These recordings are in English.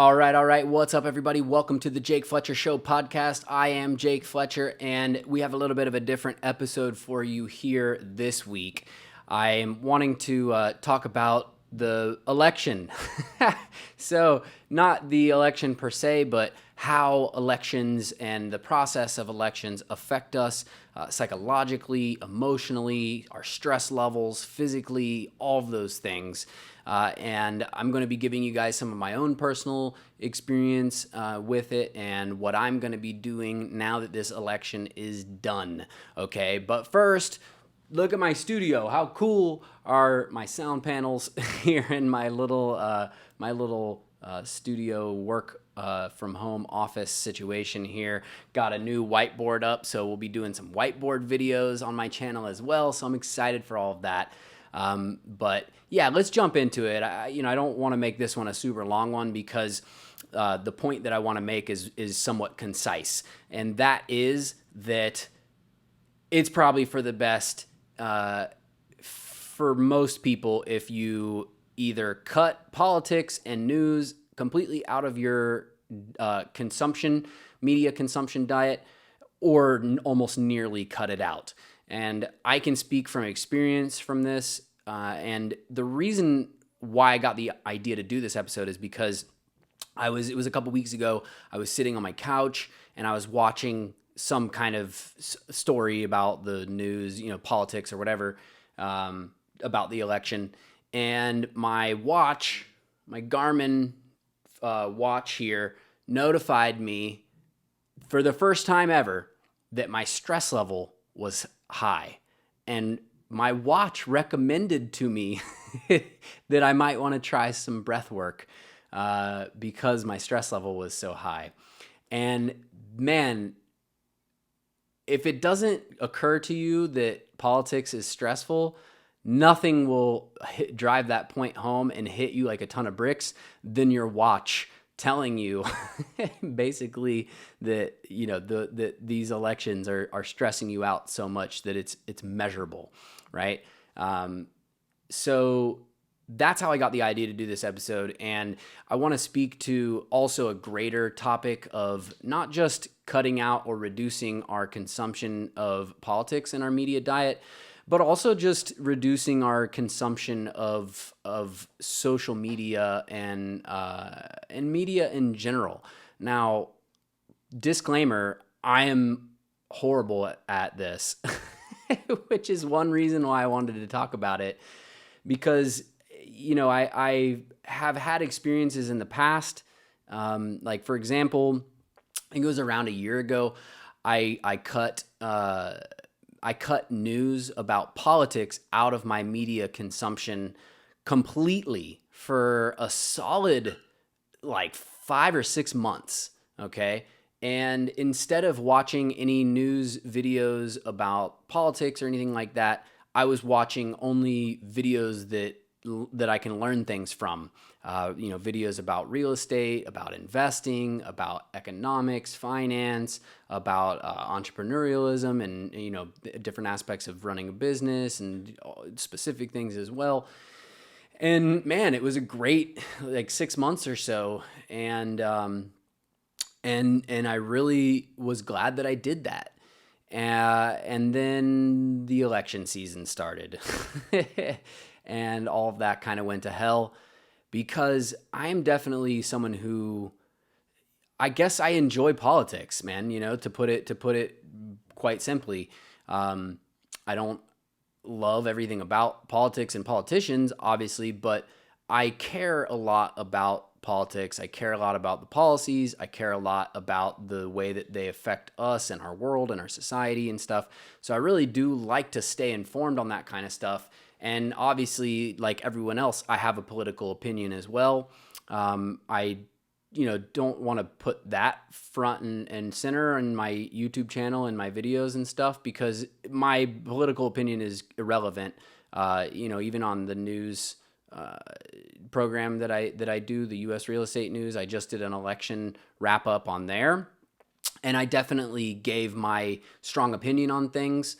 All right, all right. What's up, everybody? Welcome to the Jake Fletcher Show podcast. I am Jake Fletcher, and we have a little bit of a different episode for you here this week. I am wanting to talk about the election. So, not the election per se, but how elections and the process of elections affect us psychologically, emotionally, our stress levels, physically, all of those things. And I'm going to be giving you guys some of my own personal experience with it and what I'm going to be doing now that this election is done. Okay, but first, look at my studio. How cool are my sound panels here in my little studio work from home office situation here. Got a new whiteboard up, so we'll be doing some whiteboard videos on my channel as well. So I'm excited for all of that. But yeah, let's jump into it. I don't want to make this one a super long one because the point that I want to make is somewhat concise, and that is that it's probably for the best for most people if you either cut politics and news completely out of your media consumption diet, or almost nearly cut it out. And I can speak from experience from this. And the reason why I got the idea to do this episode is because it was a couple weeks ago. I was sitting on my couch and I was watching some kind of story about the news, politics or whatever, about the election. And my Garmin watch here notified me for the first time ever that my stress level was high. And my watch recommended to me that I might want to try some breath work because my stress level was so high. And man, if it doesn't occur to you that politics is stressful, nothing will drive that point home and hit you like a ton of bricks than your watch telling you basically that that these elections are stressing you out so much that it's measurable, right? So that's how I got the idea to do this episode. And I want to speak to also a greater topic of not just cutting out or reducing our consumption of politics in our media diet, but also just reducing our consumption of social media and media in general. Now, disclaimer, I am horrible at this, which is one reason why I wanted to talk about it, because I have had experiences in the past. Like, for example, I think it was around a year ago, I cut news about politics out of my media consumption completely for a solid 5 or 6 months. Okay. And instead of watching any news videos about politics or anything like that, I was watching only videos that I can learn things from. Videos about real estate, about investing, about economics, finance, about entrepreneurialism, and different aspects of running a business and specific things as well. And man, it was a great 6 months or so, and I really was glad that I did that. And then the election season started. And all of that kind of went to hell, because I am definitely someone who, I guess, I enjoy politics, man, to put it quite simply. I don't love everything about politics and politicians, obviously, but I care a lot about politics. I care a lot about the policies. I care a lot about the way that they affect us and our world and our society and stuff. So I really do like to stay informed on that kind of stuff. And obviously, like everyone else, I have a political opinion as well. I don't want to put that front and center in my YouTube channel and my videos and stuff, because my political opinion is irrelevant. Even on the news program that I do, the U.S. Real Estate News, I just did an election wrap up on there, and I definitely gave my strong opinion on things.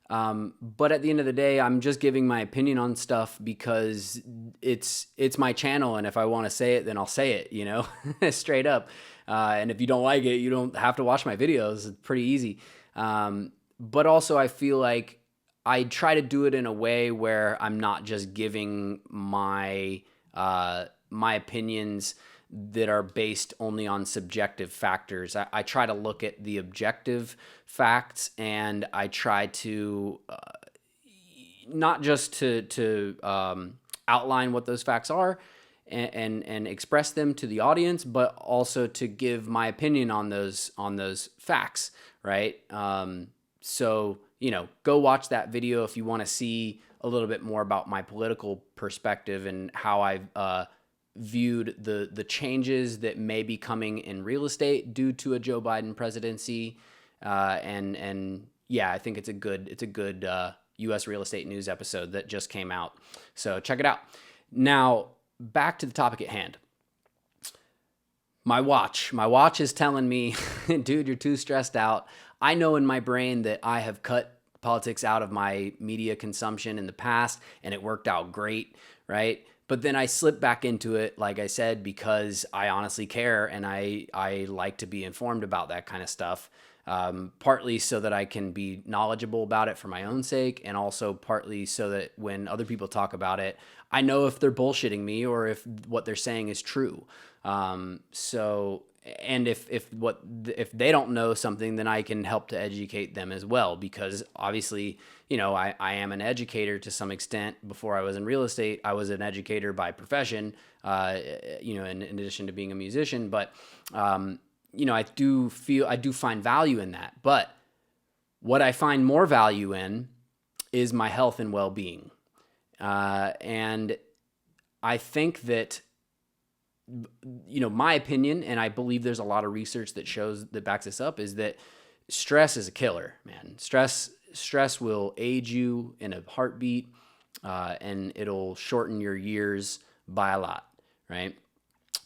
But at the end of the day, I'm just giving my opinion on stuff because it's my channel, and if I want to say it, then I'll say it, straight up. And if you don't like it, you don't have to watch my videos. It's pretty easy. But also, I feel like I try to do it in a way where I'm not just giving my opinions that are based only on subjective factors. I try to look at the objective facts, and I try to not just to outline what those facts are and express them to the audience, but also to give my opinion on those facts, right? So go watch that video if you want to see a little bit more about my political perspective and how I've viewed the changes that may be coming in real estate due to a Joe Biden presidency. And yeah, I think it's a good U.S. real estate news episode that just came out. So check it out. Now, back to the topic at hand. My watch is telling me, dude, you're too stressed out. I know in my brain that I have cut politics out of my media consumption in the past, and it worked out great, right? But then I slipped back into it, like I said, because I honestly care and I like to be informed about that kind of stuff. Partly so that I can be knowledgeable about it for my own sake, and also partly so that when other people talk about it, I know if they're bullshitting me or if what they're saying is true. And if they don't know something, then I can help to educate them as well, because obviously, I am an educator to some extent. Before I was in real estate, I was an educator by profession, in addition to being a musician. But, I do find value in that. But what I find more value in is my health and well-being. And I think that, my opinion, and I believe there's a lot of research that backs this up, is that stress is a killer, man. Stress will age you in a heartbeat, and it'll shorten your years by a lot, right?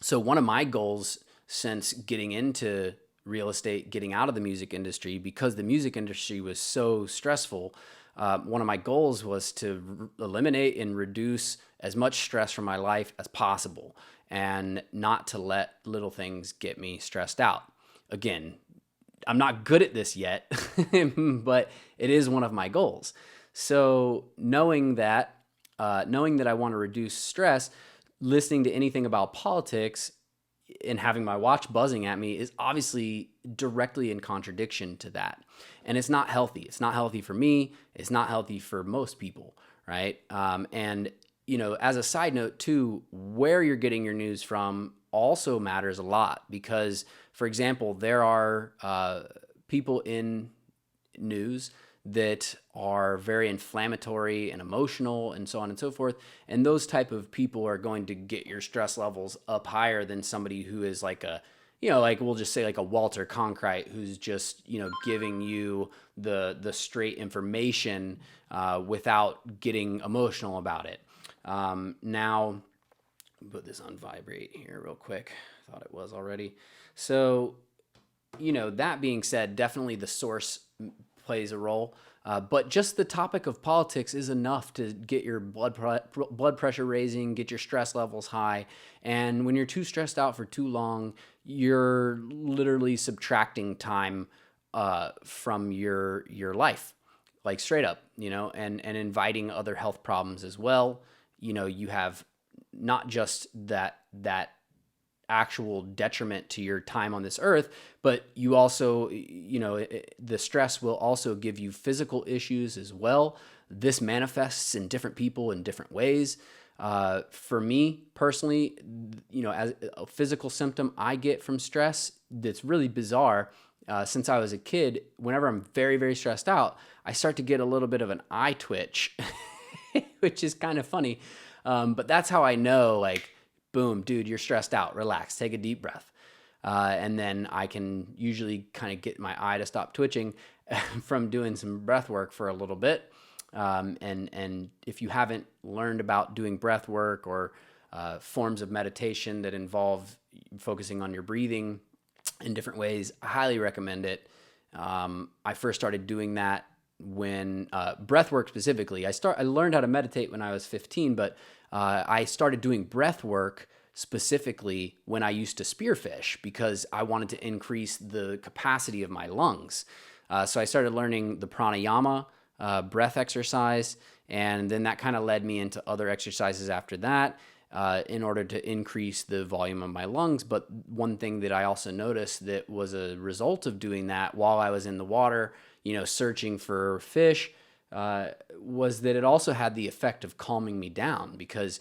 So one of my goals since getting into real estate, getting out of the music industry, because the music industry was so stressful, one of my goals was to eliminate and reduce as much stress from my life as possible, and not to let little things get me stressed out. Again, I'm not good at this yet, but it is one of my goals. So knowing that I want to reduce stress, listening to anything about politics and having my watch buzzing at me is obviously directly in contradiction to that. And it's not healthy. It's not healthy for me. It's not healthy for most people, right? And as a side note too, where you're getting your news from also matters a lot, because, for example, there are people in news that are very inflammatory and emotional and so on and so forth. And those type of people are going to get your stress levels up higher than somebody who is like we'll just say like a Walter Cronkite, who's just, giving you the straight information without getting emotional about it. Now, put this on vibrate here real quick. Thought it was already. So, that being said, definitely the source plays a role. But just the topic of politics is enough to get your blood pressure raising, get your stress levels high. And when you're too stressed out for too long, you're literally subtracting time from your life, like straight up, and inviting other health problems as well. You have not just that actual detriment to your time on this earth, but you also, the stress will also give you physical issues as well. This manifests in different people in different ways. For me personally, as a physical symptom I get from stress that's really bizarre. Since I was a kid, whenever I'm very, very stressed out, I start to get a little bit of an eye twitch, which is kind of funny. But that's how I know, like, boom, dude, you're stressed out. Relax. Take a deep breath. And then I can usually kind of get my eye to stop twitching from doing some breath work for a little bit. And if you haven't learned about doing breath work or forms of meditation that involve focusing on your breathing in different ways, I highly recommend it. I first started doing that when breath work specifically. I learned how to meditate when I was 15, but I started doing breath work specifically when I used to spearfish because I wanted to increase the capacity of my lungs. So I started learning the pranayama breath exercise, and then that kind of led me into other exercises after that in order to increase the volume of my lungs. But one thing that I also noticed that was a result of doing that while I was in the water, searching for fish, was that it also had the effect of calming me down, because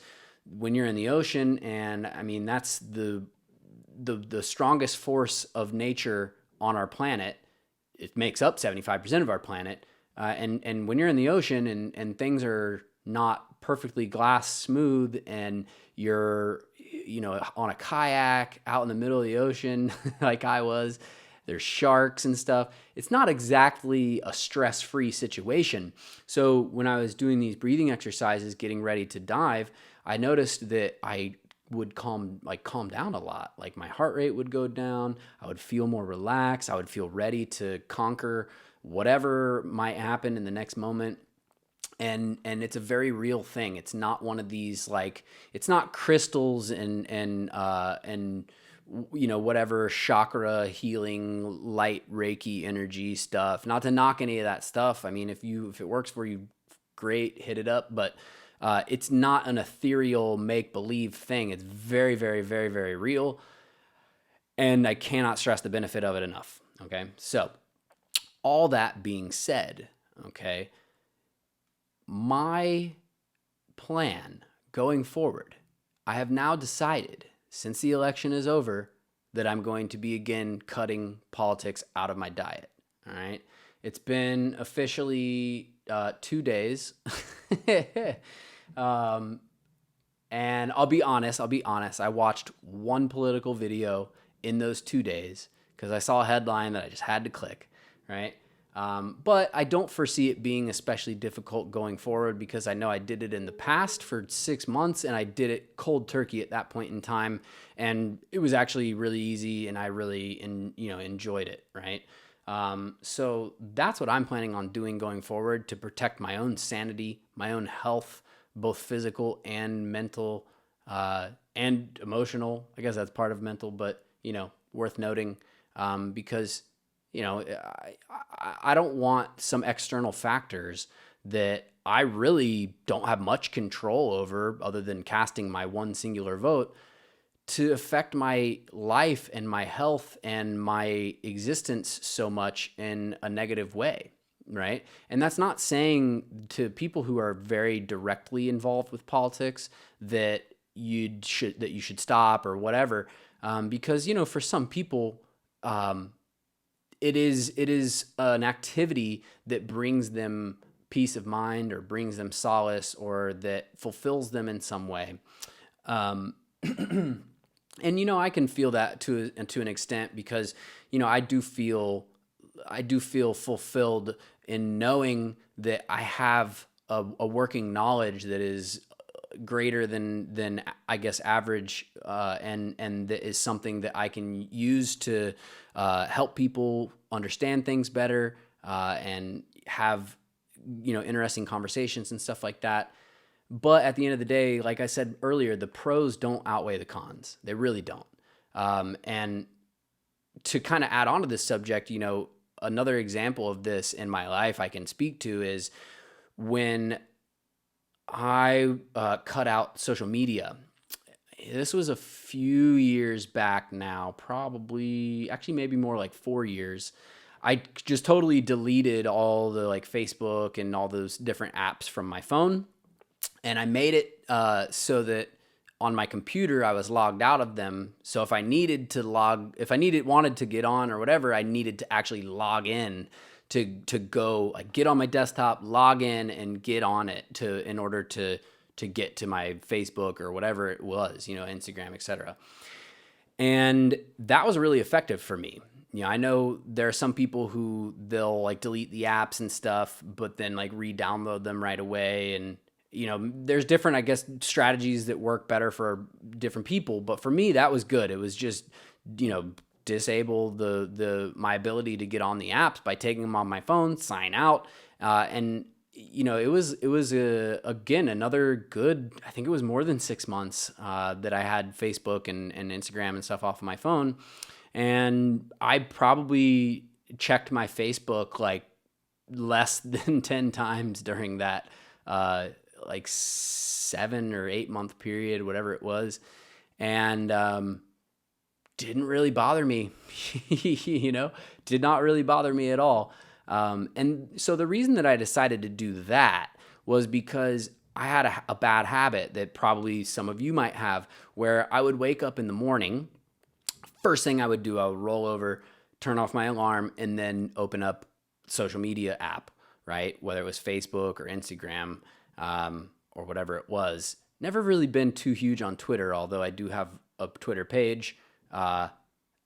when you're in the ocean, and I mean, that's the strongest force of nature on our planet. It makes up 75% of our planet. And when you're in the ocean and things are not perfectly glass smooth, and you're, on a kayak out in the middle of the ocean, like I was, there's sharks and stuff. It's not exactly a stress-free situation. So when I was doing these breathing exercises, getting ready to dive, I noticed that I would calm down a lot. Like my heart rate would go down. I would feel more relaxed. I would feel ready to conquer whatever might happen in the next moment. And it's a very real thing. It's not one of these, like, it's not crystals and whatever chakra healing, light Reiki energy stuff. Not to knock any of that stuff. I mean, if it works for you, great, hit it up. But it's not an ethereal make-believe thing. It's very, very, very, very real. And I cannot stress the benefit of it enough. Okay. So all that being said, okay, my plan going forward, I have now decided, since the election is over, that I'm going to be again cutting politics out of my diet. All right. It's been officially 2 days. And I'll be honest. I watched one political video in those 2 days because I saw a headline that I just had to click, right? But I don't foresee it being especially difficult going forward, because I know I did it in the past for 6 months, and I did it cold turkey at that point in time, and it was actually really easy, and I really enjoyed it, right? So that's what I'm planning on doing going forward to protect my own sanity, my own health, both physical and mental, and emotional. I guess that's part of mental, but worth noting, because I don't want some external factors that I really don't have much control over, other than casting my one singular vote, to affect my life and my health and my existence so much in a negative way, right? And that's not saying to people who are very directly involved with politics that you should stop or whatever, because for some people, it is an activity that brings them peace of mind, or brings them solace, or that fulfills them in some way. And I can feel that to an extent, because I do feel fulfilled in knowing that I have a working knowledge that is greater than I guess average, and that is something that I can use to help people understand things better, and have interesting conversations and stuff like that. But at the end of the day, like I said earlier, the pros don't outweigh the cons. They really don't. And to kind of add on to this subject, another example of this in my life I can speak to is when I cut out social media. This was a few years back now, actually maybe more like 4 years. I just totally deleted all the Facebook and all those different apps from my phone. And I made it so that on my computer I was logged out of them. So if I wanted to get on or whatever, I needed to actually log in to go get on my desktop, log in, and get on it in order to get to my Facebook or whatever it was, Instagram, etc. And that was really effective for me. I know there are some people who they'll delete the apps and stuff, but then re-download them right away. And there's different, I guess, strategies that work better for different people. But for me, that was good. It was just, disable my ability to get on the apps by taking them on my phone, sign out, And it was again another good. I think it was more than 6 months that I had Facebook and Instagram and stuff off of my phone, and I probably checked my Facebook like less than 10 times during that like 7 or 8 month period, whatever it was, and didn't really bother me, did not really bother me at all. And so the reason that I decided to do that was because I had a bad habit that probably some of you might have, where I would wake up in the morning. First thing I would do, I would roll over, turn off my alarm, and then open up social media app, right? Whether it was Facebook or Instagram or whatever it was. Never really been too huge on Twitter, although I do have a Twitter page. I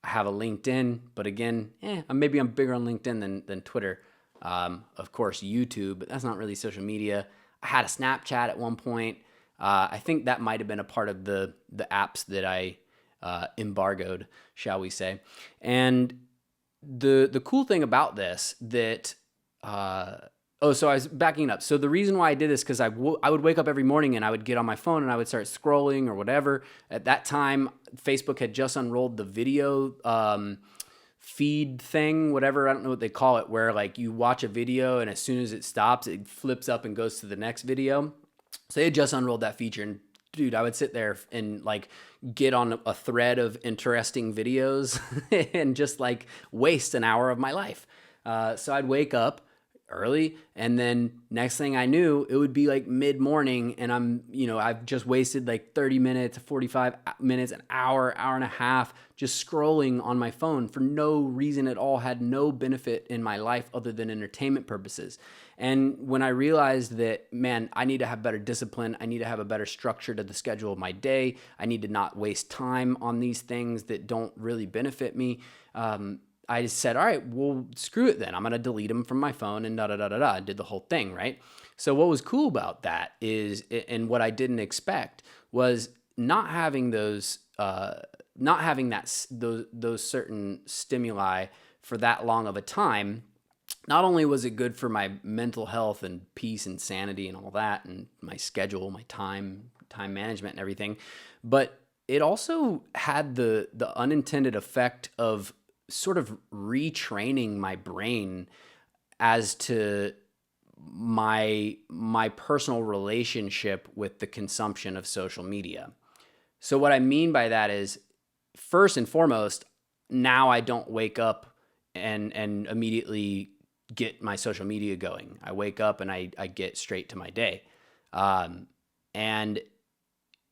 have a LinkedIn, but again, maybe I'm bigger on LinkedIn than Twitter. Of course, YouTube, but that's not really social media. I had a Snapchat at one point. I think that might have been a part of the apps that I embargoed, shall we say. And the cool thing about this that so I was backing up. So the reason why I did this, because I would wake up every morning and I would get on my phone and I would start scrolling or whatever. At that time, Facebook had just unrolled the video feed thing, whatever, I don't know what they call it, where like you watch a video and as soon as it stops, it flips up and goes to the next video. So they had just unrolled that feature, and dude, I would sit there and like get on a thread of interesting videos and just like waste an hour of my life. So I'd wake up early, and then next thing I knew, it would be like mid-morning, and I've just wasted like 30 minutes, 45 minutes, an hour and a half just scrolling on my phone for no reason at all, had no benefit in my life other than entertainment purposes. And when I realized that, man, I need to have better discipline, I need to have a better structure to the schedule of my day, I need to not waste time on these things that don't really benefit me, I just said, all right, well, screw it then. I'm going to delete them from my phone and I did the whole thing, right? So what was cool about that is, and what I didn't expect was not having those certain stimuli for that long of a time. Not only was it good for my mental health and peace and sanity and all that, and my schedule, my time management and everything, but it also had the unintended effect of sort of retraining my brain as to my personal relationship with the consumption of social media. So what I mean by that is, first and foremost, now I don't wake up and immediately get my social media going. I wake up and I get straight to my day. And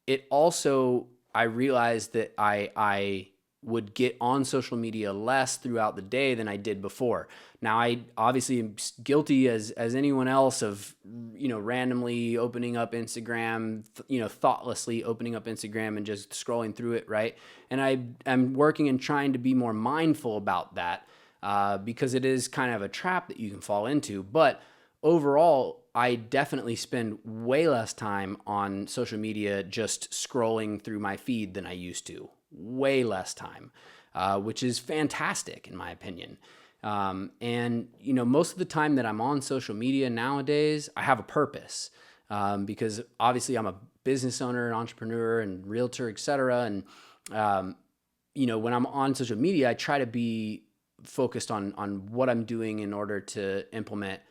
it also, I realized that I would get on social media less throughout the day than I did before. Now, I obviously am guilty as anyone else of, randomly opening up Instagram, thoughtlessly opening up Instagram and just scrolling through it, right? And I'm working and trying to be more mindful about that because it is kind of a trap that you can fall into. But overall, I definitely spend way less time on social media just scrolling through my feed than I used to. Way less time, which is fantastic in my opinion. And most of the time that I'm on social media nowadays, I have a purpose, because obviously I'm a business owner, an entrepreneur, and realtor, etc. And when I'm on social media, I try to be focused on what I'm doing in order to implement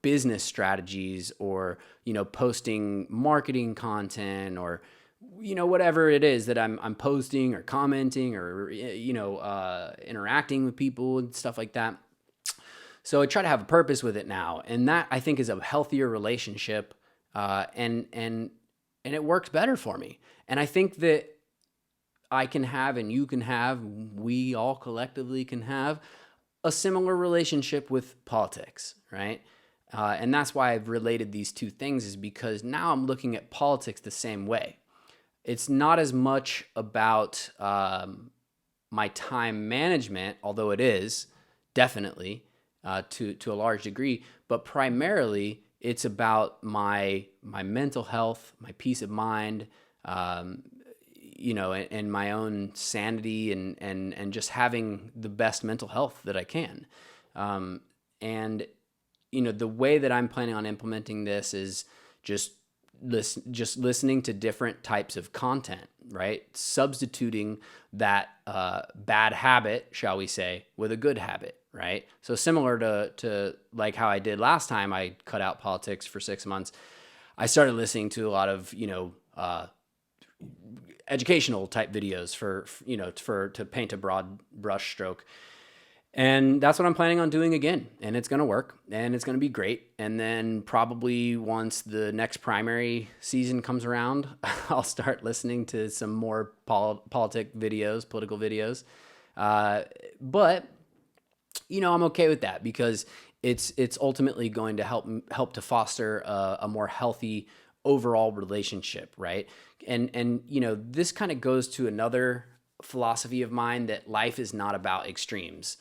business strategies, or posting marketing content, or whatever it is that I'm posting or commenting or interacting with people and stuff like that. So I try to have a purpose with it now, and that I think is a healthier relationship, and it works better for me. And I think that I can have, and you can have, we all collectively can have a similar relationship with politics, right? And that's why I've related these two things, is because now I'm looking at politics the same way. It's not as much about my time management, although it is definitely to a large degree, but primarily it's about my mental health, my peace of mind, and my own sanity, and just having the best mental health that I can. And the way that I'm planning on implementing this is just listening to different types of content, right? Substituting that bad habit, shall we say, with a good habit, right? So similar to like how I did last time, I cut out politics for 6 months. I started listening to a lot of, educational type videos to paint a broad brush stroke. And that's what I'm planning on doing again. And it's going to work and it's going to be great. And then probably once the next primary season comes around, I'll start listening to some more political videos. But I'm okay with that because it's ultimately going to help to foster a more healthy overall relationship, right? And this kind of goes to another philosophy of mine, that life is not about extremes.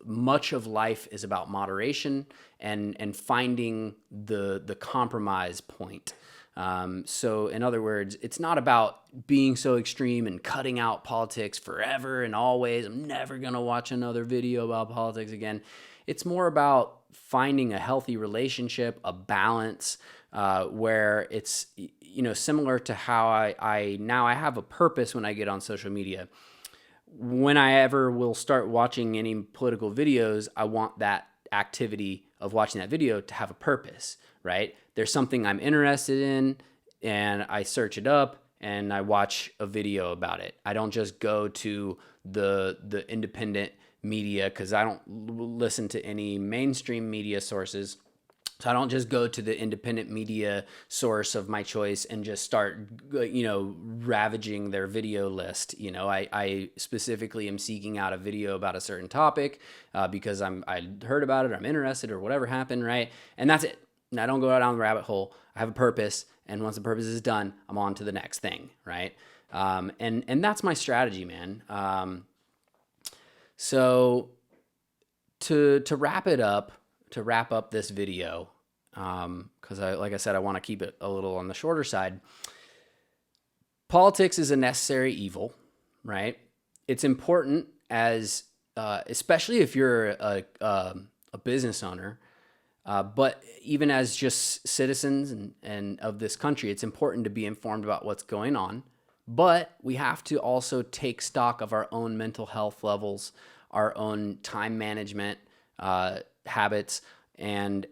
Much of life is about moderation and finding the compromise point. So in other words, it's not about being so extreme and cutting out politics forever and always. I'm never going to watch another video about politics again. It's more about finding a healthy relationship, a balance, where it's, similar to how I now I have a purpose when I get on social media. When I ever will start watching any political videos, I want that activity of watching that video to have a purpose, right? There's something I'm interested in and I search it up and I watch a video about it. I don't just go to the independent media, because I don't listen to any mainstream media sources. So I don't just go to the independent media source of my choice and just start, ravaging their video list. I specifically am seeking out a video about a certain topic because I heard about it, or I'm interested, or whatever happened, right? And that's it. And I don't go down the rabbit hole. I have a purpose, and once the purpose is done, I'm on to the next thing, right? And that's my strategy, man. So to wrap up this video, because like I said, I want to keep it a little on the shorter side. Politics is a necessary evil, right? It's important especially if you're a business owner, but even as just citizens and of this country, it's important to be informed about what's going on. But we have to also take stock of our own mental health levels, our own time management habits, and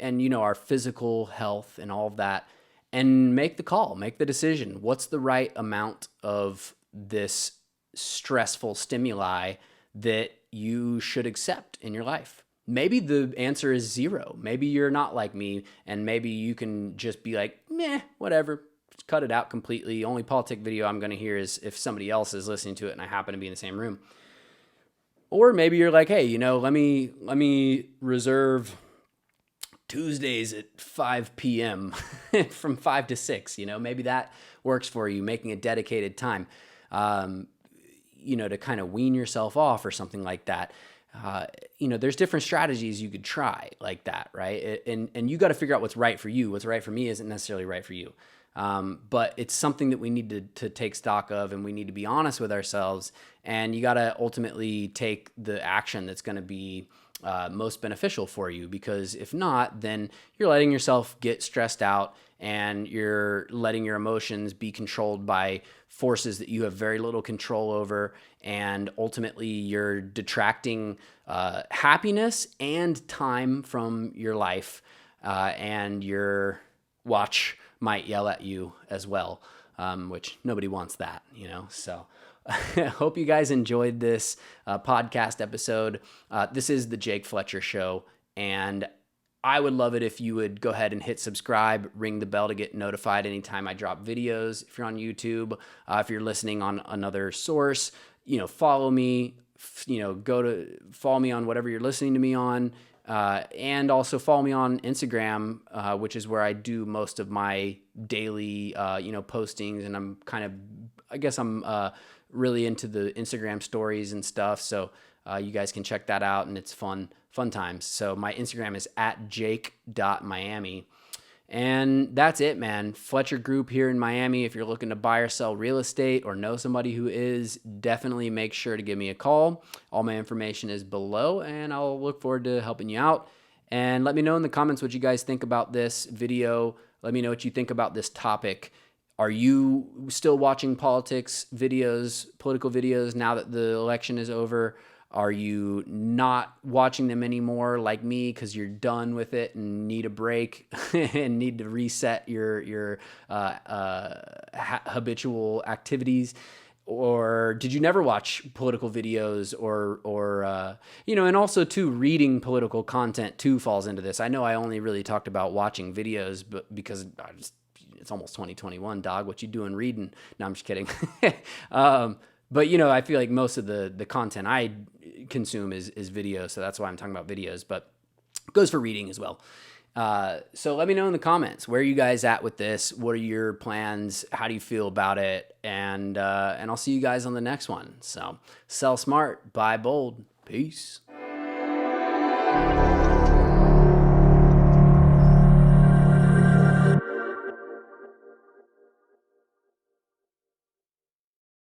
our physical health and all of that, and make the call, make the decision. What's the right amount of this stressful stimuli that you should accept in your life? Maybe the answer is 0. Maybe you're not like me, and maybe you can just be like, meh, whatever, just cut it out completely. Only politic video I'm going to hear is if somebody else is listening to it and I happen to be in the same room. Or maybe you're like, hey, let me reserve Tuesdays at 5 p.m. from 5 to 6, maybe that works for you, making a dedicated time, to kind of wean yourself off or something like that. There's different strategies you could try like that, right? And you got to figure out what's right for you. What's right for me isn't necessarily right for you. But it's something that we need to take stock of, and we need to be honest with ourselves, and you got to ultimately take the action that's going to be most beneficial for you, because if not, then you're letting yourself get stressed out and you're letting your emotions be controlled by forces that you have very little control over, and ultimately you're detracting happiness and time from your life, and your watch might yell at you as well, which nobody wants that, so I hope you guys enjoyed this podcast episode. This is the Jake Fletcher Show, and I would love it if you would go ahead and hit subscribe, ring the bell to get notified anytime I drop videos. If you're on YouTube, if you're listening on another source, follow me, follow me on whatever you're listening to me on, and also follow me on Instagram, which is where I do most of my daily, postings, and I'm really into the Instagram stories and stuff. So you guys can check that out, and it's fun times. So my Instagram is @jake.miami. And that's it, man. Fletcher Group here in Miami. If you're looking to buy or sell real estate or know somebody who is, definitely make sure to give me a call. All my information is below, and I'll look forward to helping you out. And let me know in the comments what you guys think about this video. Let me know what you think about this topic. Are you still watching political videos now that the election is over? Are you not watching them anymore like me because you're done with it and need a break and need to reset your habitual activities? Or did you never watch political videos or and also too, reading political content too falls into this. I know I only really talked about watching videos, but because it's almost 2021, dog. What you doing reading? No, I'm just kidding. But I feel like most of the content I consume is video, so that's why I'm talking about videos, but it goes for reading as well. So let me know in the comments, where are you guys at with this? What are your plans? How do you feel about it? And I'll see you guys on the next one. So sell smart, buy bold. Peace.